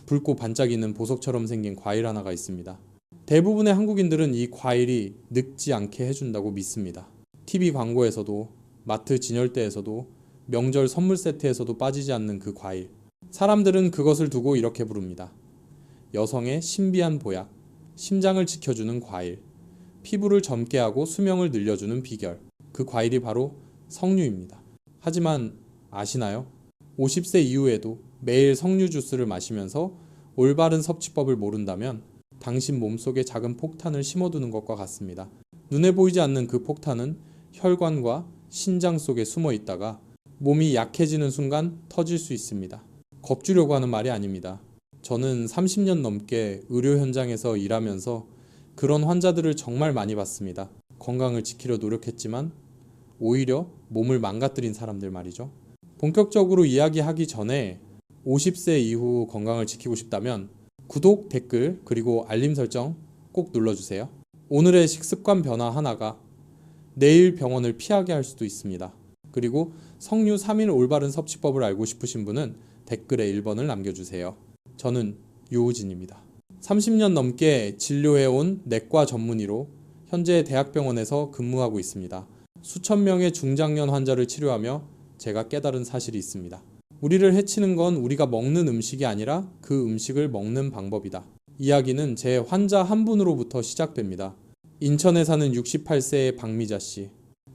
붉고 반짝이는 보석처럼 생긴 과일 하나가 있습니다. 대부분의 한국인들은 이 과일이 늙지 않게 해준다고 믿습니다. TV 광고에서도, 마트 진열대에서도, 명절 선물 세트에서도 빠지지 않는 그 과일. 사람들은 그것을 두고 이렇게 부릅니다. 여성의 신비한 보약, 심장을 지켜주는 과일, 피부를 젊게 하고 수명을 늘려주는 비결. 그 과일이 바로 석류입니다. 하지만 아시나요? 50세 이후에도 매일 석류 주스를 마시면서 올바른 섭취법을 모른다면 당신 몸속에 작은 폭탄을 심어두는 것과 같습니다. 눈에 보이지 않는 그 폭탄은 혈관과 신장 속에 숨어 있다가 몸이 약해지는 순간 터질 수 있습니다. 겁주려고 하는 말이 아닙니다. 저는 30년 넘게 의료 현장에서 일하면서 그런 환자들을 정말 많이 봤습니다. 건강을 지키려 노력했지만 오히려 몸을 망가뜨린 사람들 말이죠. 본격적으로 이야기하기 전에 50세 이후 건강을 지키고 싶다면 구독, 댓글, 그리고 알림 설정 꼭 눌러주세요. 오늘의 식습관 변화 하나가 내일 병원을 피하게 할 수도 있습니다. 그리고 석류 3일 올바른 섭취법을 알고 싶으신 분은 댓글에 1번을 남겨주세요. 저는 유호진입니다. 30년 넘게 진료해온 내과 전문의로 현재 대학병원에서 근무하고 있습니다. 수천 명의 중장년 환자를 치료하며 제가 깨달은 사실이 있습니다. 우리를 해치는 건 우리가 먹는 음식이 아니라 그 음식을 먹는 방법이다. 이야기는 제 환자 한 분으로부터 시작됩니다. 인천에 사는 68세의 박미자 씨.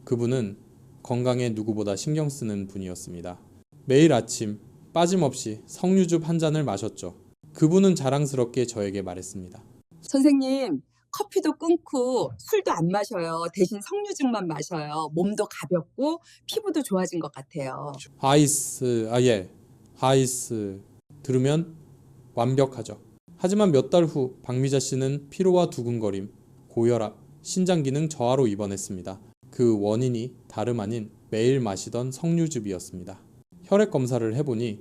그분은 건강에 누구보다 신경 쓰는 분이었습니다. 매일 아침 빠짐없이 석류즙 한 잔을 마셨죠. 그분은 자랑스럽게 저에게 말했습니다. 선생님, 커피도 끊고 술도 안 마셔요. 대신 석류즙만 마셔요. 몸도 가볍고 피부도 좋아진 것 같아요. 하이스 들으면 완벽하죠. 하지만 몇 달 후 박미자 씨는 피로와 두근거림, 고혈압, 신장 기능 저하로 입원했습니다. 그 원인이 다름 아닌 매일 마시던 석류즙이었습니다. 혈액 검사를 해보니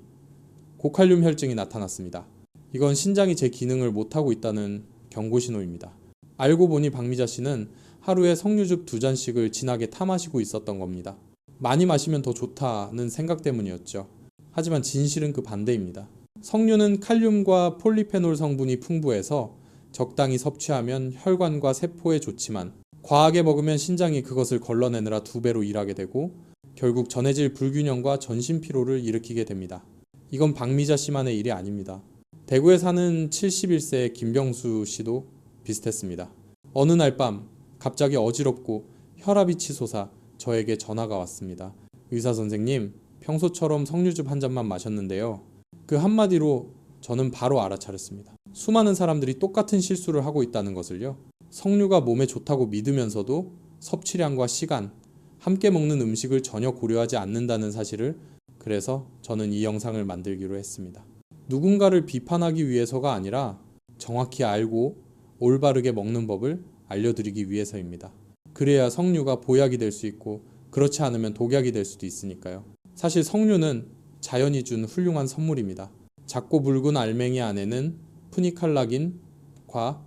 고칼륨 혈증이 나타났습니다. 이건 신장이 제 기능을 못하고 있다는 경고 신호입니다. 알고 보니 박미자 씨는 하루에 석류즙 2잔씩을 진하게 타 마시고 있었던 겁니다. 많이 마시면 더 좋다는 생각 때문이었죠. 하지만 진실은 그 반대입니다. 석류는 칼륨과 폴리페놀 성분이 풍부해서 적당히 섭취하면 혈관과 세포에 좋지만 과하게 먹으면 신장이 그것을 걸러내느라 2배로 일하게 되고 결국 전해질 불균형과 전신 피로를 일으키게 됩니다. 이건 박미자 씨만의 일이 아닙니다. 대구에 사는 71세의 김병수 씨도 비슷했습니다. 어느 날 밤 갑자기 어지럽고 혈압이 치솟아 저에게 전화가 왔습니다. 의사 선생님, 평소처럼 석류즙 한 잔만 마셨는데요. 그 한마디로 저는 바로 알아차렸습니다. 수많은 사람들이 똑같은 실수를 하고 있다는 것을요. 석류가 몸에 좋다고 믿으면서도 섭취량과 시간, 함께 먹는 음식을 전혀 고려하지 않는다는 사실을. 그래서 저는 이 영상을 만들기로 했습니다. 누군가를 비판하기 위해서가 아니라 정확히 알고 올바르게 먹는 법을 알려드리기 위해서입니다. 그래야 석류가 보약이 될 수 있고 그렇지 않으면 독약이 될 수도 있으니까요. 사실 석류는 자연이 준 훌륭한 선물입니다. 작고 붉은 알맹이 안에는 푸니칼라긴과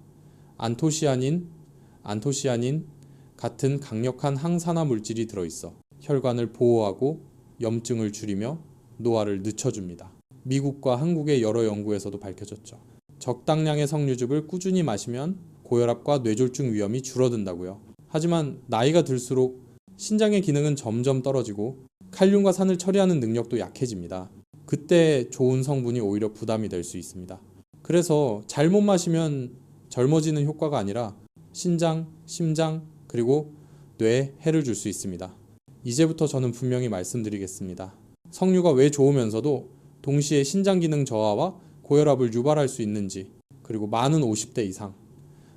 안토시아닌 같은 강력한 항산화 물질이 들어있어 혈관을 보호하고 염증을 줄이며 노화를 늦춰줍니다. 미국과 한국의 여러 연구에서도 밝혀졌죠. 적당량의 석류즙을 꾸준히 마시면 고혈압과 뇌졸중 위험이 줄어든다고요. 하지만 나이가 들수록 신장의 기능은 점점 떨어지고 칼륨과 산을 처리하는 능력도 약해집니다. 그때 좋은 성분이 오히려 부담이 될 수 있습니다. 그래서 잘못 마시면 젊어지는 효과가 아니라 신장, 심장, 그리고 뇌에 해를 줄 수 있습니다. 이제부터 저는 분명히 말씀드리겠습니다. 석류가 왜 좋으면서도 동시에 신장 기능 저하와 고혈압을 유발할 수 있는지, 그리고 많은 50대 이상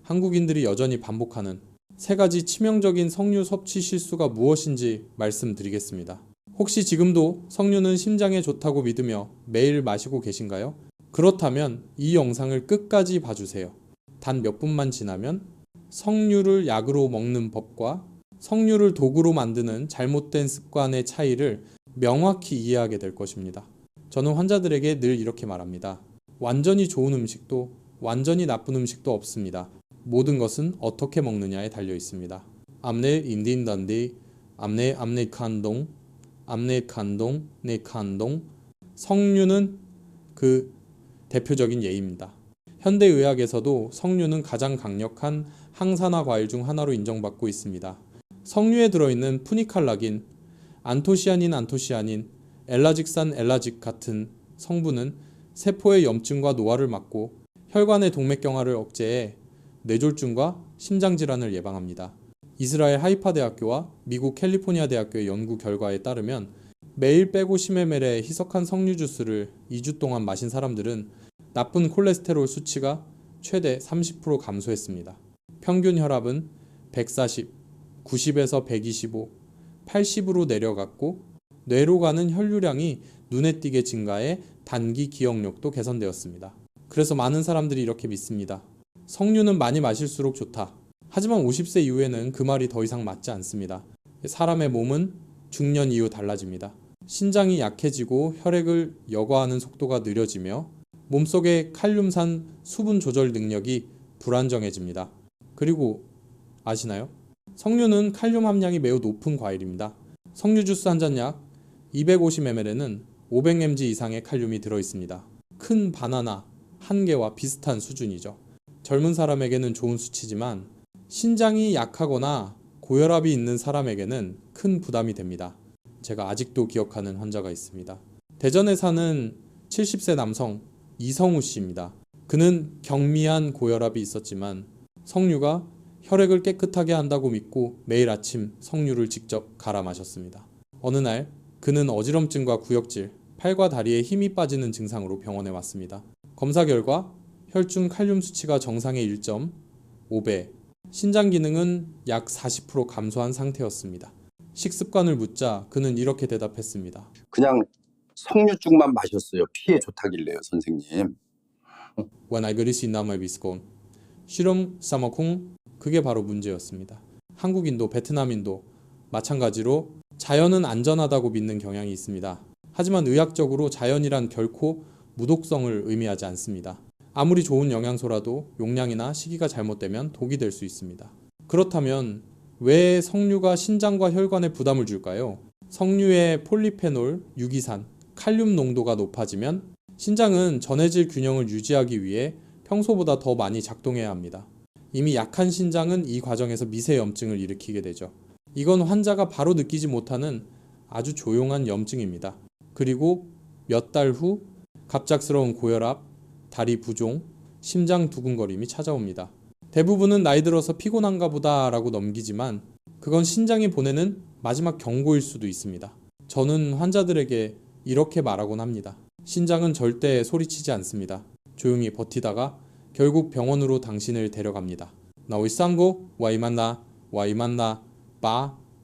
한국인들이 여전히 반복하는 3가지 치명적인 석류 섭취 실수가 무엇인지 말씀드리겠습니다. 혹시 지금도 석류는 심장에 좋다고 믿으며 매일 마시고 계신가요? 그렇다면 이 영상을 끝까지 봐주세요. 단 몇 분만 지나면 석류를 약으로 먹는 법과 석류를 독으로 만드는 잘못된 습관의 차이를 명확히 이해하게 될 것입니다. 저는 환자들에게 늘 이렇게 말합니다. 완전히 좋은 음식도 완전히 나쁜 음식도 없습니다. 모든 것은 어떻게 먹느냐에 달려 있습니다. 암내 인딘단디 암내 칸동 네 칸동. 석류는 그 대표적인 예입니다. 현대의학에서도 석류는 가장 강력한 항산화 과일 중 하나로 인정받고 있습니다. 석류에 들어있는 푸니칼라긴, 안토시아닌, 엘라직 같은 성분은 세포의 염증과 노화를 막고 혈관의 동맥경화를 억제해 뇌졸중과 심장질환을 예방합니다. 이스라엘 하이파 대학교와 미국 캘리포니아 대학교의 연구 결과에 따르면 매일 150ml의 희석한 석류 주스를 2주 동안 마신 사람들은 나쁜 콜레스테롤 수치가 최대 30% 감소했습니다. 평균 혈압은 140, 90에서 125, 80으로 내려갔고 뇌로 가는 혈류량이 눈에 띄게 증가해 단기 기억력도 개선되었습니다. 그래서 많은 사람들이 이렇게 믿습니다. 석류는 많이 마실수록 좋다. 하지만 50세 이후에는 그 말이 더 이상 맞지 않습니다. 사람의 몸은 중년 이후 달라집니다. 신장이 약해지고 혈액을 여과하는 속도가 느려지며 몸속의 칼륨산 수분 조절 능력이 불안정해집니다. 그리고 아시나요? 석류는 칼륨 함량이 매우 높은 과일입니다. 석류 주스 한 잔 약 250ml에는 500mg 이상의 칼륨이 들어있습니다. 큰 바나나 한 개와 비슷한 수준이죠. 젊은 사람에게는 좋은 수치지만 신장이 약하거나 고혈압이 있는 사람에게는 큰 부담이 됩니다. 제가 아직도 기억하는 환자가 있습니다. 대전에 사는 70세 남성 이성우 씨입니다. 그는 경미한 고혈압이 있었지만 석류가 혈액을 깨끗하게 한다고 믿고 매일 아침 석류를 직접 갈아 마셨습니다. 어느 날 그는 어지럼증과 구역질, 팔과 다리에 힘이 빠지는 증상으로 병원에 왔습니다. 검사 결과 혈중 칼륨 수치가 정상의 1.5배, 신장 기능은 약 40% 감소한 상태였습니다. 식습관을 묻자 그는 이렇게 대답했습니다. 그냥 석류죽만 마셨어요. 피에 좋다길래요, 선생님. When I 그리시 나마이 비스콘 실험 사마콩 그게 바로 문제였습니다. 한국인도 베트남인도 마찬가지로 자연은 안전하다고 믿는 경향이 있습니다. 하지만 의학적으로 자연이란 결코 무독성을 의미하지 않습니다. 아무리 좋은 영양소라도 용량이나 시기가 잘못되면 독이 될 수 있습니다. 그렇다면 왜 석류가 신장과 혈관에 부담을 줄까요? 석류의 폴리페놀, 유기산, 칼륨 농도가 높아지면 신장은 전해질 균형을 유지하기 위해 평소보다 더 많이 작동해야 합니다. 이미 약한 신장은 이 과정에서 미세 염증을 일으키게 되죠. 이건 환자가 바로 느끼지 못하는 아주 조용한 염증입니다. 그리고 몇 달 후 갑작스러운 고혈압, 다리 부종, 심장 두근거림이 찾아옵니다. 대부분은 나이 들어서 피곤한가 보다 라고 넘기지만 그건 신장이 보내는 마지막 경고일 수도 있습니다. 저는 환자들에게 이렇게 말하곤 합니다. 신장은 절대 소리치지 않습니다. 조용히 버티다가 결국 병원으로 당신을 데려갑니다. 나오이상고 와이만나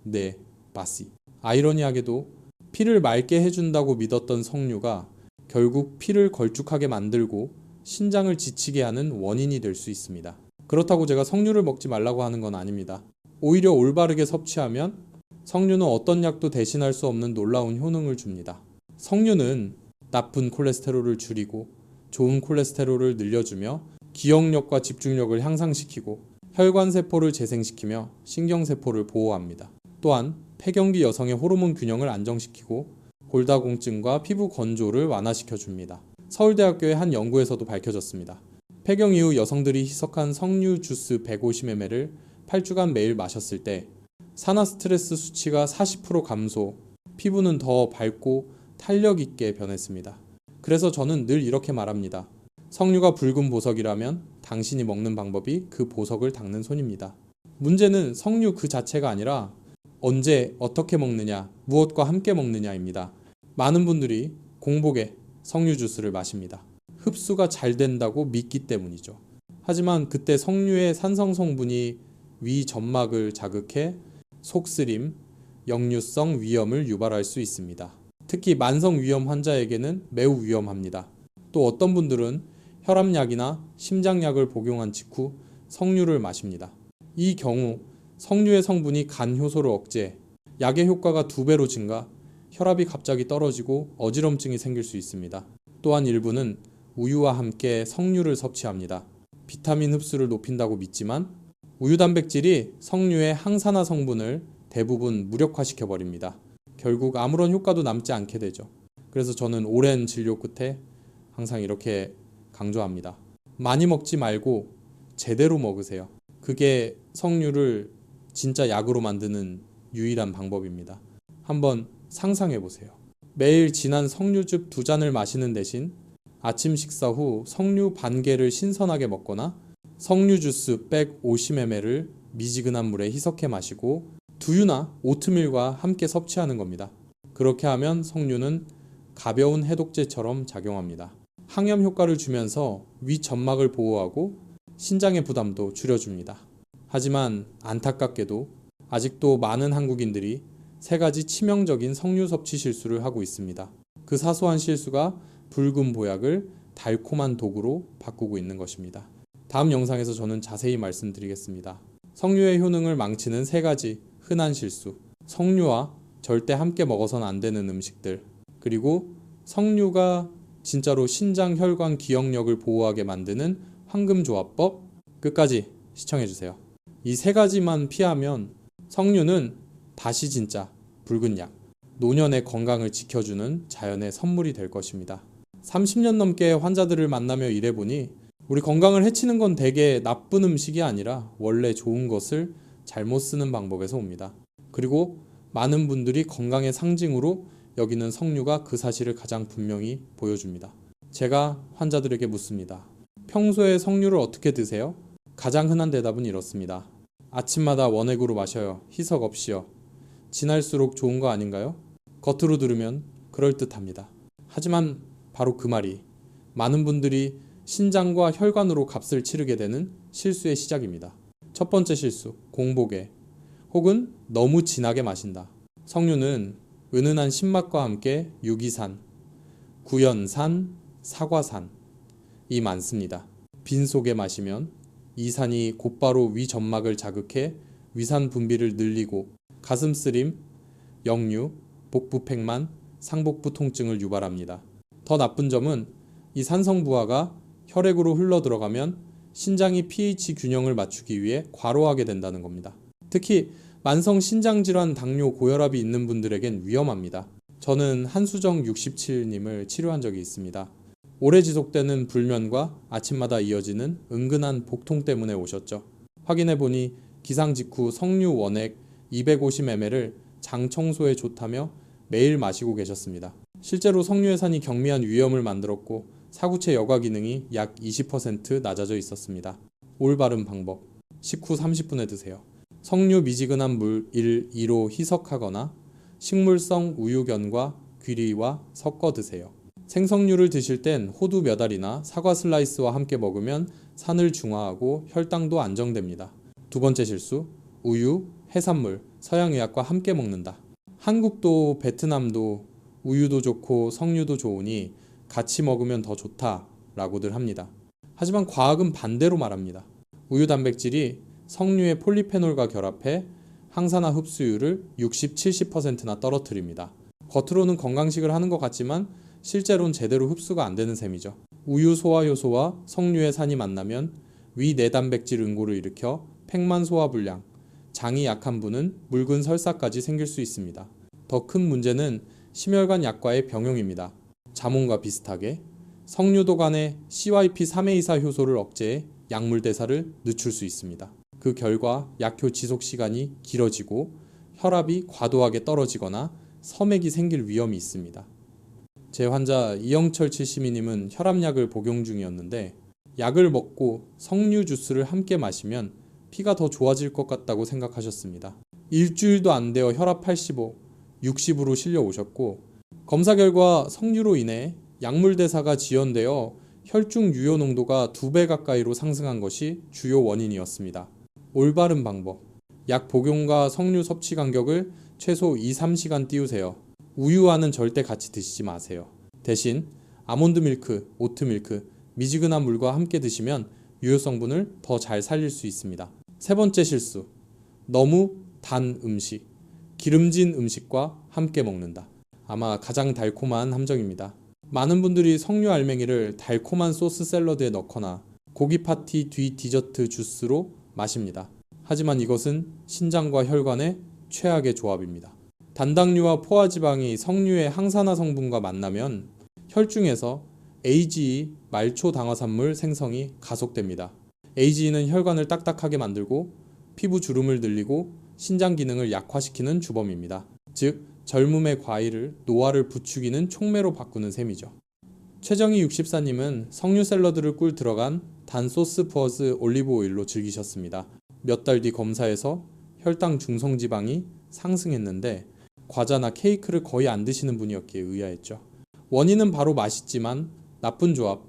네 바시. 아이러니하게도 피를 맑게 해준다고 믿었던 석류가 결국 피를 걸쭉하게 만들고 신장을 지치게 하는 원인이 될 수 있습니다. 그렇다고 제가 석류를 먹지 말라고 하는 건 아닙니다. 오히려 올바르게 섭취하면 석류는 어떤 약도 대신할 수 없는 놀라운 효능을 줍니다. 석류는 나쁜 콜레스테롤을 줄이고 좋은 콜레스테롤을 늘려주며 기억력과 집중력을 향상시키고 혈관세포를 재생시키며 신경세포를 보호합니다. 또한 폐경기 여성의 호르몬 균형을 안정시키고 골다공증과 피부 건조를 완화시켜줍니다. 서울대학교의 한 연구에서도 밝혀졌습니다. 폐경 이후 여성들이 희석한 석류 주스 150ml를 8주간 매일 마셨을 때 산화 스트레스 수치가 40% 감소, 피부는 더 밝고 탄력 있게 변했습니다. 그래서 저는 늘 이렇게 말합니다. 석류가 붉은 보석이라면 당신이 먹는 방법이 그 보석을 닦는 손입니다. 문제는 석류 그 자체가 아니라 언제 어떻게 먹느냐, 무엇과 함께 먹느냐입니다. 많은 분들이 공복에 석류 주스를 마십니다. 흡수가 잘 된다고 믿기 때문이죠. 하지만 그때 석류의 산성 성분이 위 점막을 자극해 속쓰림, 역류성 위염을 유발할 수 있습니다. 특히 만성 위염 환자에게는 매우 위험합니다. 또 어떤 분들은 혈압약이나 심장약을 복용한 직후 석류를 마십니다. 이 경우 석류의 성분이 간 효소를 억제해 약의 효과가 2배로 증가, 혈압이 갑자기 떨어지고 어지럼증이 생길 수 있습니다. 또한 일부는 우유와 함께 석류를 섭취합니다. 비타민 흡수를 높인다고 믿지만 우유 단백질이 석류의 항산화 성분을 대부분 무력화시켜 버립니다. 결국 아무런 효과도 남지 않게 되죠. 그래서 저는 오랜 진료 끝에 항상 이렇게 강조합니다. 많이 먹지 말고 제대로 먹으세요. 그게 석류를 진짜 약으로 만드는 유일한 방법입니다. 한번 상상해 보세요. 매일 진한 석류즙 2잔을 마시는 대신 아침 식사 후 석류 반 개를 신선하게 먹거나 석류 주스 150ml를 미지근한 물에 희석해 마시고 두유나 오트밀과 함께 섭취하는 겁니다. 그렇게 하면 석류는 가벼운 해독제처럼 작용합니다. 항염 효과를 주면서 위 점막을 보호하고 신장의 부담도 줄여줍니다. 하지만 안타깝게도 아직도 많은 한국인들이 3가지 치명적인 석류 섭취 실수를 하고 있습니다. 그 사소한 실수가 붉은 보약을 달콤한 독으로 바꾸고 있는 것입니다. 다음 영상에서 저는 자세히 말씀드리겠습니다. 석류의 효능을 망치는 3가지 흔한 실수, 석류와 절대 함께 먹어서는 안 되는 음식들, 그리고 석류가 진짜로 신장, 혈관, 기억력을 보호하게 만드는 황금조합법, 끝까지 시청해주세요. 이 3가지만 피하면 석류는 다시 진짜 붉은 약, 노년의 건강을 지켜주는 자연의 선물이 될 것입니다. 30년 넘게 환자들을 만나며 일해보니 우리 건강을 해치는 건 대개 나쁜 음식이 아니라 원래 좋은 것을 잘못 쓰는 방법에서 옵니다. 그리고 많은 분들이 건강의 상징으로 여기는 석류가 그 사실을 가장 분명히 보여줍니다. 제가 환자들에게 묻습니다. 평소에 석류를 어떻게 드세요? 가장 흔한 대답은 이렇습니다. 아침마다 원액으로 마셔요. 희석 없이요. 진할수록 좋은 거 아닌가요? 겉으로 들으면 그럴듯합니다. 하지만 바로 그 말이 많은 분들이 신장과 혈관으로 값을 치르게 되는 실수의 시작입니다. 첫 번째 실수, 공복에 혹은 너무 진하게 마신다. 석류는 은은한 신맛과 함께 유기산, 구연산, 사과산이 많습니다. 빈속에 마시면 이 산이 곧바로 위 점막을 자극해 위산 분비를 늘리고 가슴 쓰림, 역류, 복부 팽만, 상복부 통증을 유발합니다. 더 나쁜 점은 이 산성 부하가 혈액으로 흘러 들어가면 신장이 pH 균형을 맞추기 위해 과로하게 된다는 겁니다. 특히 만성 신장질환, 당뇨, 고혈압이 있는 분들에겐 위험합니다. 저는 한수정 67님을 치료한 적이 있습니다. 오래 지속되는 불면과 아침마다 이어지는 은근한 복통 때문에 오셨죠. 확인해보니 기상 직후 석류 원액 250ml를 장 청소에 좋다며 매일 마시고 계셨습니다. 실제로 석류해산이 경미한 위염을 만들었고 사구체 여과 기능이 약 20% 낮아져 있었습니다. 올바른 방법, 식후 30분에 드세요. 석류 미지근한 물 1, 2로 희석하거나 식물성 우유견과 귀리와 섞어 드세요. 생석류를 드실 땐 호두 몇 알이나 사과 슬라이스와 함께 먹으면 산을 중화하고 혈당도 안정됩니다. 두 번째 실수, 우유, 해산물, 서양의학과 함께 먹는다. 한국도 베트남도 우유도 좋고 석류도 좋으니 같이 먹으면 더 좋다라고들 합니다. 하지만 과학은 반대로 말합니다. 우유 단백질이 석류의 폴리페놀과 결합해 항산화 흡수율을 60-70%나 떨어뜨립니다. 겉으로는 건강식을 하는 것 같지만 실제로는 제대로 흡수가 안 되는 셈이죠. 우유 소화 효소와 석류의 산이 만나면 위 내단백질 응고를 일으켜 팽만 소화 불량, 장이 약한 분은 묽은 설사까지 생길 수 있습니다. 더 큰 문제는 심혈관 약과의 병용입니다. 자몽과 비슷하게 석류도 간의 CYP3A4 효소를 억제해 약물 대사를 늦출 수 있습니다. 그 결과 약효 지속 시간이 길어지고 혈압이 과도하게 떨어지거나 섬액이 생길 위험이 있습니다. 제 환자 이영철 72님은 혈압약을 복용 중이었는데 약을 먹고 석류 주스를 함께 마시면 피가 더 좋아질 것 같다고 생각하셨습니다. 일주일도 안 되어 혈압 85, 60으로 실려 오셨고 검사 결과 석류로 인해 약물 대사가 지연되어 혈중 유효 농도가 2배 가까이로 상승한 것이 주요 원인이었습니다. 올바른 방법, 약 복용과 석류 섭취 간격을 최소 2-3시간 띄우세요. 우유와는 절대 같이 드시지 마세요. 대신 아몬드 밀크, 오트 밀크, 미지근한 물과 함께 드시면 유효 성분을 더 잘 살릴 수 있습니다. 세 번째 실수, 너무 단 음식, 기름진 음식과 함께 먹는다. 아마 가장 달콤한 함정입니다. 많은 분들이 석류 알맹이를 달콤한 소스 샐러드에 넣거나 고기 파티 뒤 디저트 주스로 마십니다. 하지만 이것은 신장과 혈관의 최악의 조합입니다. 단당류와 포화지방이 석류의 항산화 성분과 만나면 혈중에서 AGE 말초 당화산물 생성이 가속됩니다. AGE는 혈관을 딱딱하게 만들고 피부 주름을 늘리고 신장 기능을 약화시키는 주범입니다. 즉 젊음의 과일을 노화를 부추기는 촉매로 바꾸는 셈이죠. 최정희 64님은 석류 샐러드를 꿀 들어간 단 소스 부어스 올리브 오일로 즐기셨습니다. 몇 달 뒤 검사에서 혈당 중성지방이 상승했는데 과자나 케이크를 거의 안 드시는 분이었기에 의아했죠. 원인은 바로 맛있지만 나쁜 조합,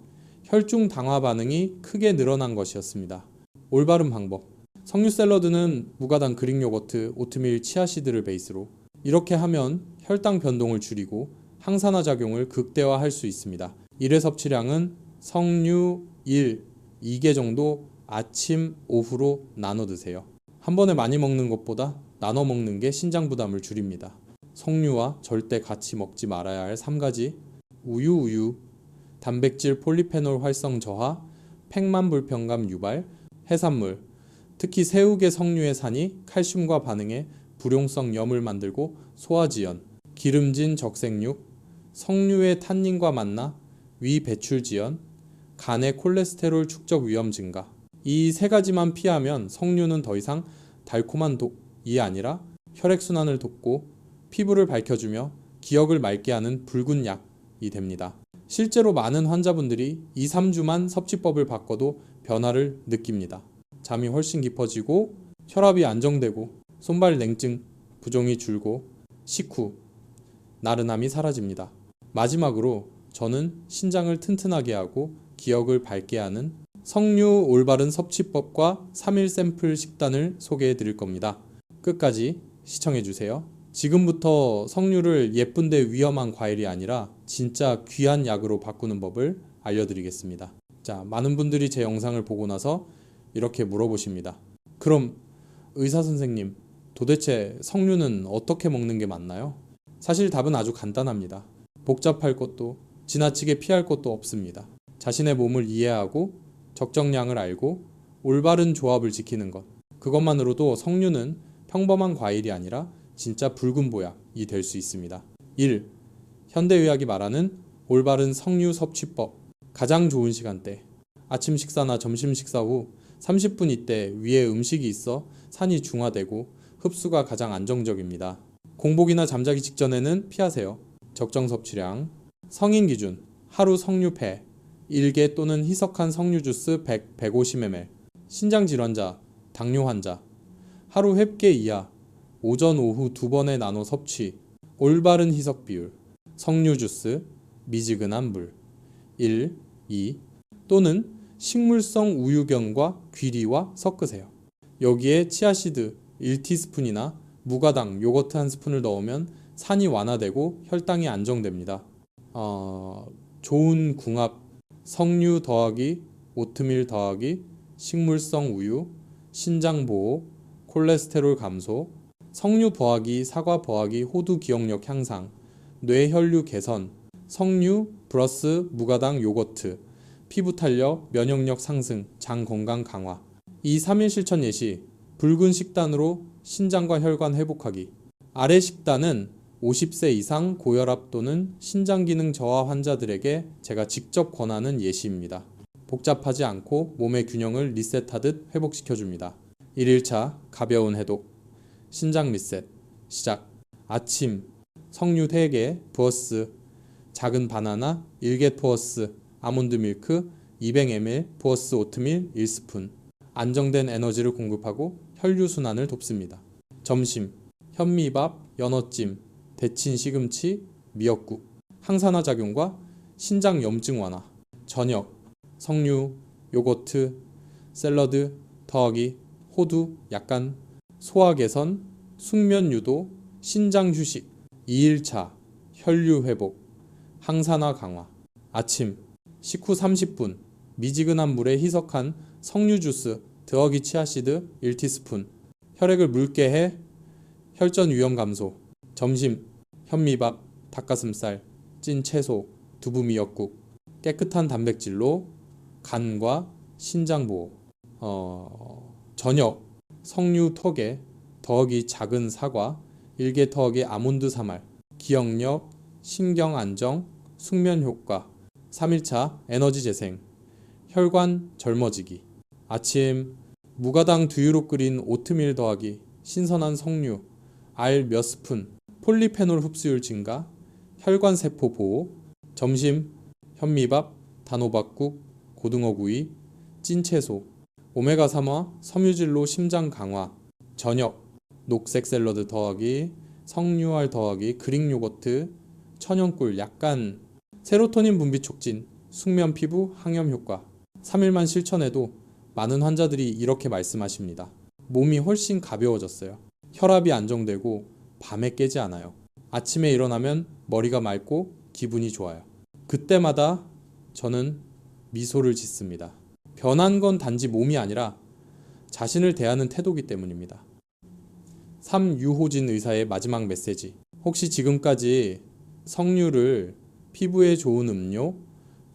혈중 당화 반응이 크게 늘어난 것이었습니다. 올바른 방법. 석류 샐러드는 무가당 그릭 요거트, 오트밀, 치아씨드를 베이스로 이렇게 하면 혈당 변동을 줄이고 항산화 작용을 극대화할 수 있습니다. 1회 섭취량은 석류 1, 2개 정도 아침, 오후로 나눠 드세요. 한 번에 많이 먹는 것보다 나눠 먹는 게 신장 부담을 줄입니다. 석류와 절대 같이 먹지 말아야 할 3가지 우유, 단백질 폴리페놀 활성 저하, 팽만 불편감 유발, 해산물, 특히 새우계 석류의 산이 칼슘과 반응해 불용성 염을 만들고 소화지연, 기름진 적색육, 석류의 탄닌과 만나 위 배출 지연, 간의 콜레스테롤 축적 위험 증가. 이 3가지만 피하면 석류는 더 이상 달콤한 독이 아니라 혈액순환을 돕고 피부를 밝혀주며 기억을 맑게 하는 붉은 약이 됩니다. 실제로 많은 환자분들이 2, 3주만 섭취법을 바꿔도 변화를 느낍니다. 잠이 훨씬 깊어지고 혈압이 안정되고 손발 냉증, 부종이 줄고 식후, 나른함이 사라집니다. 마지막으로 저는 신장을 튼튼하게 하고 기억을 밝게 하는 석류 올바른 섭취법과 3일 샘플 식단을 소개해 드릴 겁니다. 끝까지 시청해 주세요. 지금부터 석류를 예쁜데 위험한 과일이 아니라 진짜 귀한 약으로 바꾸는 법을 알려드리겠습니다. 자, 많은 분들이 제 영상을 보고 나서 이렇게 물어보십니다. 그럼 의사 선생님, 도대체 석류는 어떻게 먹는 게 맞나요? 사실 답은 아주 간단합니다. 복잡할 것도 지나치게 피할 것도 없습니다. 자신의 몸을 이해하고 적정량을 알고 올바른 조합을 지키는 것. 그것만으로도 석류는 평범한 과일이 아니라 진짜 붉은 보약이 될 수 있습니다. 1. 현대의학이 말하는 올바른 석류 섭취법. 가장 좋은 시간대. 아침 식사나 점심 식사 후 30분 이때 위에 음식이 있어 산이 중화되고 흡수가 가장 안정적입니다. 공복이나 잠자기 직전에는 피하세요. 적정 섭취량. 성인 기준. 하루 석류패 1개 또는 희석한 석류 주스 100, 150ml. 신장 질환자, 당뇨 환자. 하루 햅개 이하. 오전 오후 2번에 나눠 섭취. 올바른 희석 비율. 석류 주스, 미지근한 물. 1, 2 또는 식물성 우유경과 귀리와 섞으세요. 여기에 치아씨드 1티스푼이나 무가당 요거트 1스푼을 넣으면 산이 완화되고 혈당이 안정됩니다. 좋은 궁합, 석류 더하기 오트밀 더하기 식물성 우유, 신장 보호, 콜레스테롤 감소, 석류 더하기 사과 더하기 호두 기억력 향상, 뇌혈류 개선, 석류 플러스 무가당 요거트, 피부 탄력, 면역력 상승, 장 건강 강화. 이 3일 실천 예시, 붉은 식단으로 신장과 혈관 회복하기. 아래 식단은 50세 이상 고혈압 또는 신장기능 저하 환자들에게 제가 직접 권하는 예시입니다. 복잡하지 않고 몸의 균형을 리셋하듯 회복시켜줍니다. 1일차 가벼운 해독, 신장 리셋, 시작. 아침 석류 3개 부어스, 작은 바나나 1개 부어스, 아몬드 밀크 200ml 부어스 오트밀 1스푼. 안정된 에너지를 공급하고 혈류 순환을 돕습니다. 점심 현미밥, 연어찜, 데친 시금치, 미역국. 항산화 작용과 신장 염증 완화. 저녁 석류, 요거트, 샐러드 더하기 호두 약간. 소화 개선, 숙면 유도, 신장 휴식. 2일차 혈류 회복, 항산화 강화. 아침 식후 30분 미지근한 물에 희석한 석류 주스 더하기 치아씨드 1티스푼. 혈액을 묽게 해 혈전 위험 감소. 점심 현미밥, 닭가슴살, 찐 채소, 두부 미역국. 깨끗한 단백질로 간과 신장 보호. 저녁 석류 턱에 더하기 작은 사과 1개 더하기 아몬드 사말. 기억력, 신경 안정, 숙면 효과. 3일차 에너지 재생, 혈관 젊어지기. 아침 무가당 두유로 끓인 오트밀 더하기 신선한 석류, 알 몇 스푼, 폴리페놀 흡수율 증가, 혈관 세포 보호. 점심 현미밥, 단호박국, 고등어구이, 찐채소, 오메가3화, 섬유질로 심장 강화. 저녁 녹색 샐러드 더하기 석류알 더하기 그릭 요거트, 천연꿀 약간. 세로토닌 분비 촉진, 숙면 피부 항염 효과. 3일만 실천해도 많은 환자들이 이렇게 말씀하십니다. 몸이 훨씬 가벼워졌어요. 혈압이 안정되고 밤에 깨지 않아요. 아침에 일어나면 머리가 맑고 기분이 좋아요. 그때마다 저는 미소를 짓습니다. 변한 건 단지 몸이 아니라 자신을 대하는 태도이기 때문입니다. 3유호진 의사의 마지막 메시지. 혹시 지금까지 석류를 피부에 좋은 음료,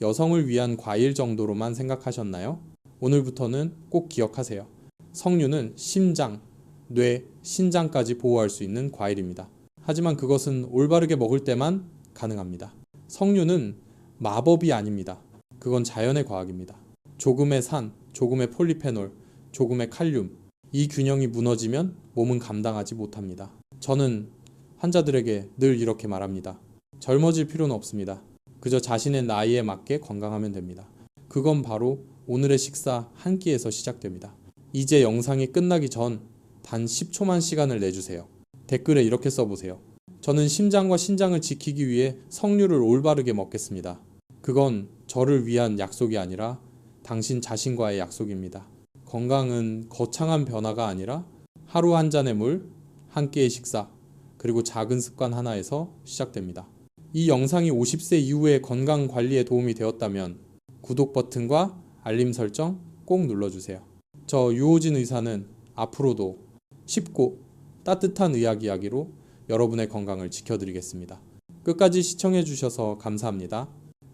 여성을 위한 과일 정도로만 생각하셨나요? 오늘부터는 꼭 기억하세요. 석류는 심장, 뇌, 신장까지 보호할 수 있는 과일입니다. 하지만 그것은 올바르게 먹을 때만 가능합니다. 석류는 마법이 아닙니다. 그건 자연의 과학입니다. 조금의 산, 조금의 폴리페놀, 조금의 칼륨. 이 균형이 무너지면 몸은 감당하지 못합니다. 저는 환자들에게 늘 이렇게 말합니다. 젊어질 필요는 없습니다. 그저 자신의 나이에 맞게 건강하면 됩니다. 그건 바로 오늘의 식사 한 끼에서 시작됩니다. 이제 영상이 끝나기 전 단 10초만 시간을 내주세요. 댓글에 이렇게 써보세요. 저는 심장과 신장을 지키기 위해 석류를 올바르게 먹겠습니다. 그건 저를 위한 약속이 아니라 당신 자신과의 약속입니다. 건강은 거창한 변화가 아니라 하루 한 잔의 물, 한 끼의 식사, 그리고 작은 습관 하나에서 시작됩니다. 이 영상이 50세 이후의 건강 관리에 도움이 되었다면 구독 버튼과 알림 설정 꼭 눌러주세요. 저 유호진 의사는 앞으로도 쉽고 따뜻한 의학 이야기로 여러분의 건강을 지켜드리겠습니다. 끝까지 시청해주셔서 감사합니다.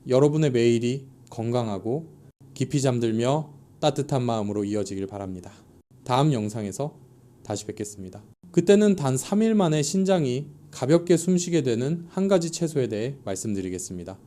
여러분의 매일이 건강하고 깊이 잠들며 따뜻한 마음으로 이어지길 바랍니다. 다음 영상에서 다시 뵙겠습니다. 그때는 단 3일 만에 신장이 가볍게 숨쉬게 되는 한 가지 채소에 대해 말씀드리겠습니다.